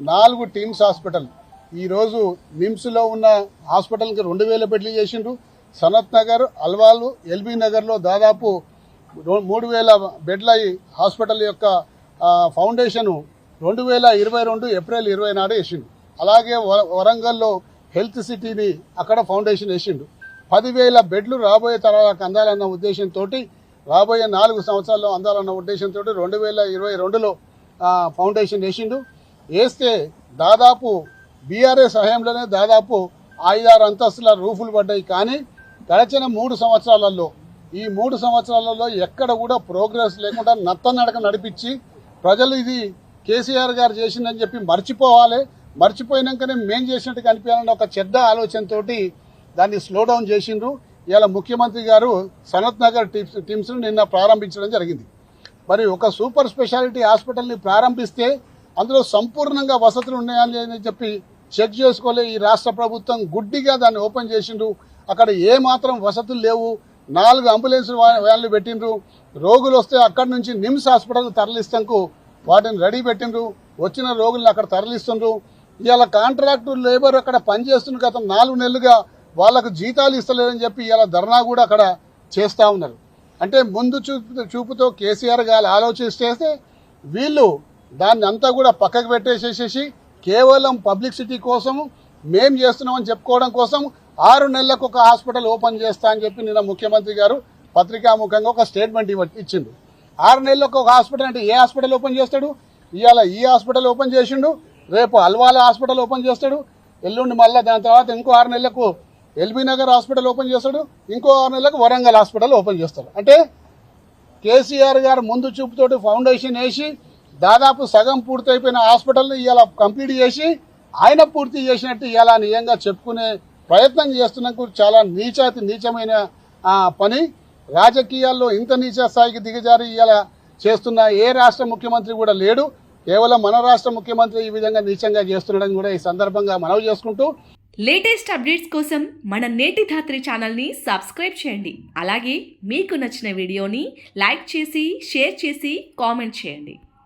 4 teams hospital ఈరోజు నిమ్స్లో ఉన్న హాస్పిటల్కి 2000 బెడ్లు చేసిండ్రు. సనత్ నగర్, అల్వాలు, ఎల్బీ నగర్లో దాదాపు 3000 బెడ్ల హాస్పిటల్ యొక్క ఫౌండేషను 2022 ఏప్రిల్ 20 నాడు వేసిండు. అలాగే వరంగల్లో హెల్త్ సిటీని అక్కడ ఫౌండేషన్ వేసిండు. 10,000 బెడ్లు రాబోయే తరాలకు అందాలన్న ఉద్దేశంతో, రాబోయే 4 సంవత్సరాల్లో అందాలన్న ఉద్దేశంతో 2022లో ఫౌండేషన్ వేసిండు. వేస్తే దాదాపు బీఆర్ఎస్ హయాంలోనే దాదాపు 5-6 అంతస్తుల రూఫులు పడ్డాయి. కానీ గడిచిన 3 సంవత్సరాలలో ఈ 3 సంవత్సరాలలో ఎక్కడ కూడా ప్రోగ్రెస్ లేకుండా నత్తనడక నడిపించి ప్రజలు ఇది కేసీఆర్ గారు చేసిందని చెప్పి మర్చిపోయినాకనే మేం చేసినట్టు కనిపించాలని ఒక చెడ్డ ఆలోచనతో దాన్ని స్లో డౌన్ చేసిండ్రు. ఇలా ముఖ్యమంత్రి గారు సనత్ నగర్ టీమ్స్ను నిన్న ప్రారంభించడం జరిగింది. మరి ఒక సూపర్ స్పెషాలిటీ హాస్పిటల్ని ప్రారంభిస్తే అందులో సంపూర్ణంగా వసతులు ఉన్నాయని చెప్పి చెక్ చేసుకోలే ఈ రాష్ట్ర ప్రభుత్వం. గుడ్డిగా దాన్ని ఓపెన్ చేసిండ్రు. అక్కడ ఏమాత్రం వసతులు లేవు. 4 అంబులెన్స్ వ్యాన్లు పెట్టిండ్రు. రోగులు వస్తే అక్కడి నుంచి నిమ్స్ హాస్పిటల్ తరలిస్తాంకు వాటిని రెడీ పెట్టిండ్రు. వచ్చిన రోగులను అక్కడ తరలిస్తుండ్రు. ఇవాళ కాంట్రాక్టు లేబర్ అక్కడ పనిచేస్తున్న గత 4 నెలలుగా వాళ్లకు జీతాలు ఇస్తలేదని చెప్పి ఇవాళ ధర్నా కూడా అక్కడ చేస్తూ ఉన్నారు. అంటే ముందు చూపుతో కేసీఆర్ గారు ఆలోచిస్తే వీళ్ళు దాన్ని అంతా కూడా పక్కకు పెట్టేసేసేసి కేవలం పబ్లిసిటీ కోసం మేం చేస్తున్నామని చెప్పుకోవడం కోసం 6 నెలలకు ఒక హాస్పిటల్ ఓపెన్ చేస్తా అని చెప్పి నిన్న ముఖ్యమంత్రి గారు పత్రికాముఖంగా ఒక స్టేట్మెంట్ ఇచ్చిండు. 6 నెలలకు ఒక హాస్పిటల్ అంటే ఏ హాస్పిటల్ ఓపెన్ చేస్తాడు? ఇవాళ ఈ హాస్పిటల్ ఓపెన్ చేసిండు, రేపు అల్వాల హాస్పిటల్ ఓపెన్ చేస్తాడు, ఎల్లుండి మళ్ళీ దాని తర్వాత ఇంకో 6 నెలలకు ఎల్బీ నగర్ హాస్పిటల్ ఓపెన్ చేస్తాడు, ఇంకో 6 నెలలకు వరంగల్ హాస్పిటల్ ఓపెన్ చేస్తాడు. అంటే కేసీఆర్ గారు ముందు చూపుతోటి ఫౌండేషన్ వేసి దాదాపు సగం పూర్తయిపోయిన హాస్పిటల్ని ఇవాళ కంప్లీట్ చేసి ఆయన పూర్తి చేసినట్టు ఇవాళ నిజంగా చెప్పుకునే ప్రయత్నం చేస్తున్నందుకు చాలా నీచమైన పని. రాజకీయాల్లో ఇంత నీచ స్థాయికి దిగజారి ఇవాళ చేస్తున్న ఏ రాష్ట్ర ముఖ్యమంత్రి కూడా లేడు. కేవలం మన రాష్ట్ర ముఖ్యమంత్రి ఈ విధంగా నీచంగా చేస్తున్నాడని కూడా ఈ సందర్భంగా మనవి చేసుకుంటూ, లేటెస్ట్ అప్డేట్స్ కోసం మన నేటి ధాత్రి ఛానల్ని సబ్స్క్రైబ్ చేయండి. అలాగే మీకు నచ్చిన వీడియోని లైక్ చేసి, షేర్ చేసి, కామెంట్ చేయండి.